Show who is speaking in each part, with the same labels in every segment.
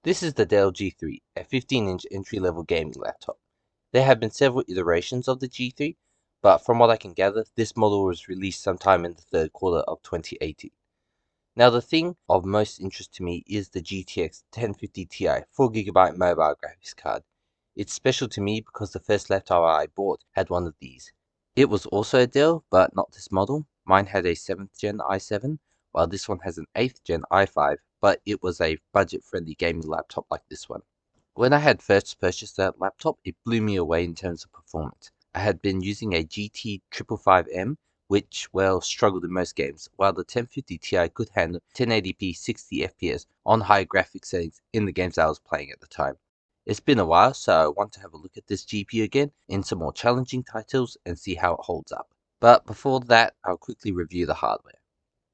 Speaker 1: This is the Dell G3, a 15-inch entry-level gaming laptop. There have been several iterations of the G3, but from what I can gather, this model was released sometime in the third quarter of 2018. Now the thing of most interest to me is the GTX 1050 Ti 4GB mobile graphics card. It's special to me because the first laptop I bought had one of these. It was also a Dell, but not this model. Mine had a 7th gen i7, while this one has an 8th gen i5, but it was a budget-friendly gaming laptop like this one. When I had first purchased that laptop, it blew me away in terms of performance. I had been using a GT 555M, which, well, struggled in most games, while the 1050 Ti could handle 1080p 60 FPS on high graphics settings in the games I was playing at the time. It's been a while, so I want to have a look at this GPU again in some more challenging titles and see how it holds up. But before that, I'll quickly review the hardware.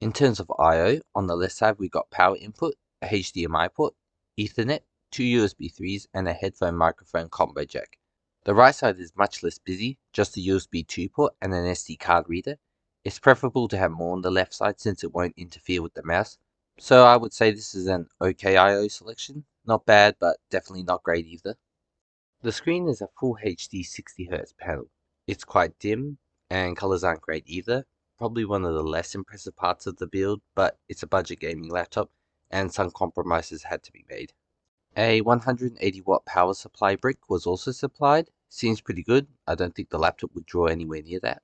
Speaker 1: In terms of I/O, on the left side we got power input, a HDMI port, Ethernet, two USB 3s and a headphone microphone combo jack. The right side is much less busy, just a USB 2 port and an SD card reader. It's preferable to have more on the left side since it won't interfere with the mouse, so I would say this is an okay I/O selection. Not bad, but definitely not great either. The screen is a full HD 60Hz panel. It's quite dim, and colors aren't great either. Probably one of the less impressive parts of the build, but it's a budget gaming laptop, and some compromises had to be made. A 180-watt power supply brick was also supplied. Seems pretty good. I don't think the laptop would draw anywhere near that.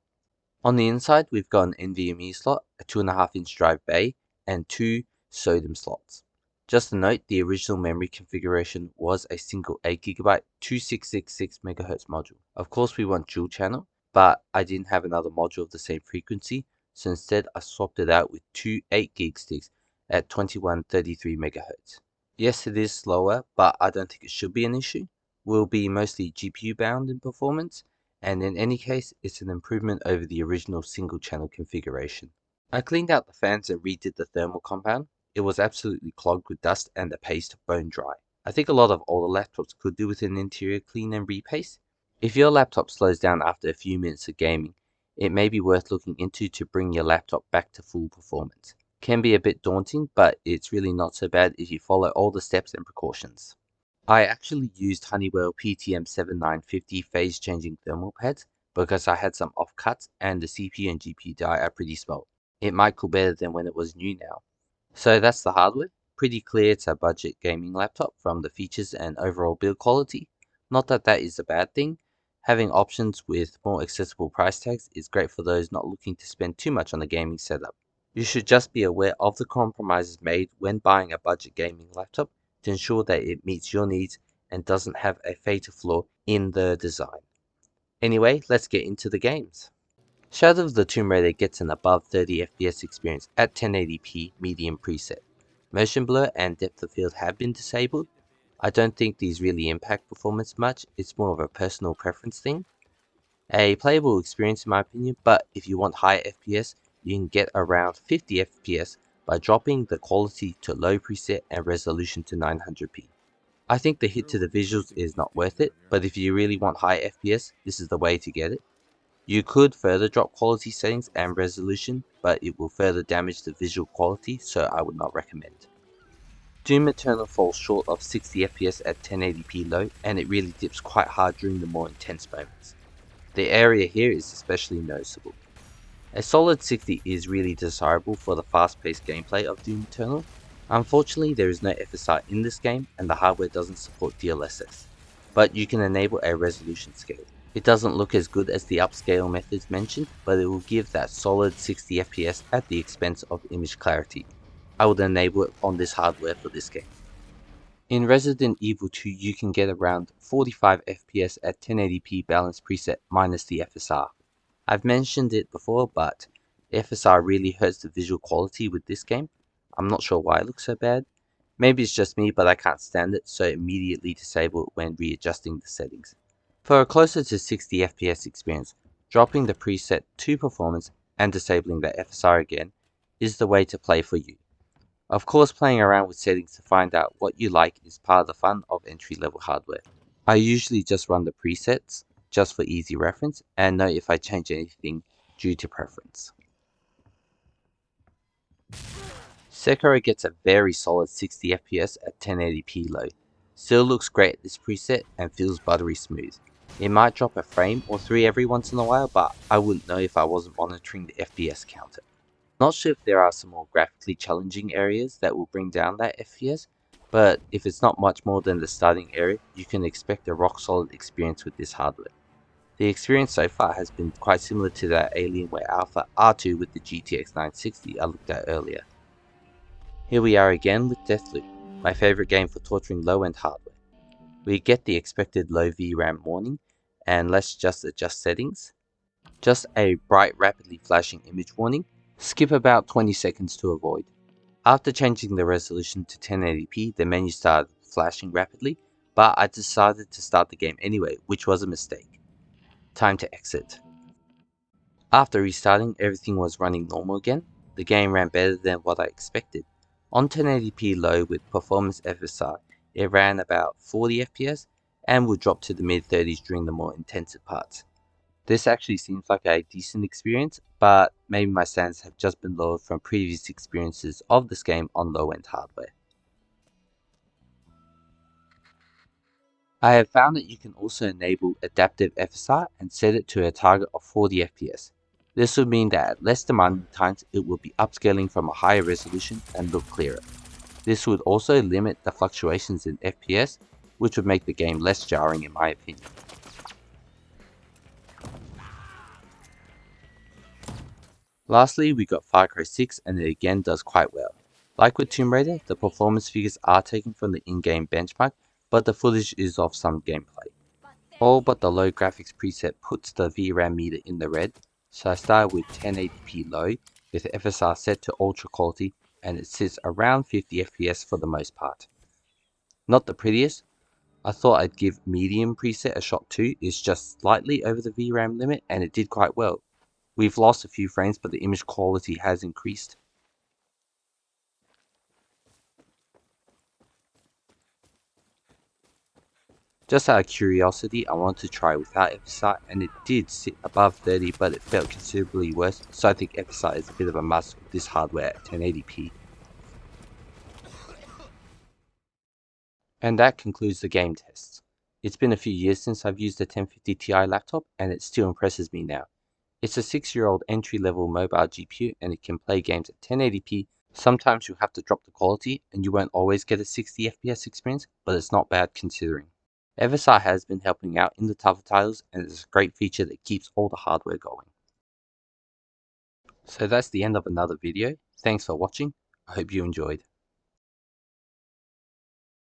Speaker 1: On the inside, we've got an NVMe slot, a 2.5-inch drive bay, and two SODIMM slots. Just a note, the original memory configuration was a single 8GB 2666MHz module. Of course we want dual channel, but I didn't have another module of the same frequency, so instead I swapped it out with two 8GB sticks at 2133MHz. Yes, it is slower, but I don't think it should be an issue. We'll be mostly GPU bound in performance, and in any case, it's an improvement over the original single channel configuration. I cleaned out the fans and redid the thermal compound. It was absolutely clogged with dust and the paste bone dry. I think a lot of older laptops could do with an interior clean and repaste. If your laptop slows down after a few minutes of gaming, it may be worth looking into to bring your laptop back to full performance. Can be a bit daunting, but it's really not so bad if you follow all the steps and precautions. I actually used Honeywell PTM7950 phase changing thermal pads because I had some offcuts and the CPU and GPU die are pretty small. It might cool better than when it was new now. So that's the hardware. Pretty clear it's a budget gaming laptop from the features and overall build quality. Not that that is a bad thing. Having options with more accessible price tags is great for those not looking to spend too much on the gaming setup. You should just be aware of the compromises made when buying a budget gaming laptop to ensure that it meets your needs and doesn't have a fatal flaw in the design. Anyway, let's get into the games. Shadow of the Tomb Raider gets an above 30 FPS experience at 1080p medium preset. Motion blur and depth of field have been disabled. I don't think these really impact performance much, it's more of a personal preference thing. A playable experience in my opinion, but if you want high FPS, you can get around 50 FPS by dropping the quality to low preset and resolution to 900p. I think the hit to the visuals is not worth it, but if you really want high FPS, this is the way to get it. You could further drop quality settings and resolution, but it will further damage the visual quality, so I would not recommend. Doom Eternal falls short of 60 FPS at 1080p low, and it really dips quite hard during the more intense moments. The area here is especially noticeable. A solid 60 is really desirable for the fast-paced gameplay of Doom Eternal. Unfortunately, there is no FSR in this game and the hardware doesn't support DLSS, but you can enable a resolution scale. It doesn't look as good as the upscale methods mentioned, but it will give that solid 60 FPS at the expense of image clarity. I would enable it on this hardware for this game. In Resident Evil 2 you can get around 45 FPS at 1080p balanced preset minus the FSR. I've mentioned it before, but FSR really hurts the visual quality with this game. I'm not sure why it looks so bad. Maybe it's just me, but I can't stand it, so immediately disable it when readjusting the settings. For a closer to 60 FPS experience, dropping the preset to performance and disabling the FSR again is the way to play for you. Of course, playing around with settings to find out what you like is part of the fun of entry-level hardware. I usually just run the presets, just for easy reference, and note if I change anything due to preference. Sekiro gets a very solid 60 FPS at 1080p low. Still looks great at this preset and feels buttery smooth. It might drop a frame or three every once in a while, but I wouldn't know if I wasn't monitoring the FPS counter. Not sure if there are some more graphically challenging areas that will bring down that FPS, but if it's not much more than the starting area, you can expect a rock solid experience with this hardware. The experience so far has been quite similar to that Alienware Alpha R2 with the GTX 960 I looked at earlier. Here we are again with Deathloop, my favorite game for torturing low-end hardware. We get the expected low VRAM warning, and let's just adjust settings. Just a bright rapidly flashing image warning, skip about 20 seconds to avoid. After changing the resolution to 1080p, the menu started flashing rapidly, but I decided to start the game anyway, which was a mistake. Time to exit. After restarting, everything was running normal again. The game ran better than what I expected. On 1080p low with performance FSR, it ran about 40 FPS and would drop to the mid 30s during the more intensive parts. This actually seems like a decent experience, but maybe my standards have just been lowered from previous experiences of this game on low-end hardware. I have found that you can also enable adaptive FSR and set it to a target of 40 FPS. This would mean that at less demanding times it will be upscaling from a higher resolution and look clearer. This would also limit the fluctuations in FPS, which would make the game less jarring in my opinion. Lastly, we got Far Cry 6 and it again does quite well. Like with Tomb Raider, the performance figures are taken from the in-game benchmark, but the footage is of some gameplay. All but the low graphics preset puts the VRAM meter in the red, so I started with 1080p low with FSR set to ultra quality and it sits around 50 FPS for the most part. Not the prettiest, I thought I'd give medium preset a shot too, it's just slightly over the VRAM limit and it did quite well. We've lost a few frames but the image quality has increased. Just out of curiosity, I wanted to try without FSR and it did sit above 30 but it felt considerably worse, so I think FSR is a bit of a must with this hardware at 1080p. And that concludes the game tests. It's been a few years since I've used a 1050 Ti laptop and it still impresses me now. It's a 6-year-old entry-level mobile GPU and it can play games at 1080p. Sometimes you'll have to drop the quality and you won't always get a 60 FPS experience, but it's not bad considering. FSR has been helping out in the tougher titles and it's a great feature that keeps all the hardware going. So that's the end of another video. Thanks for watching. I hope you enjoyed.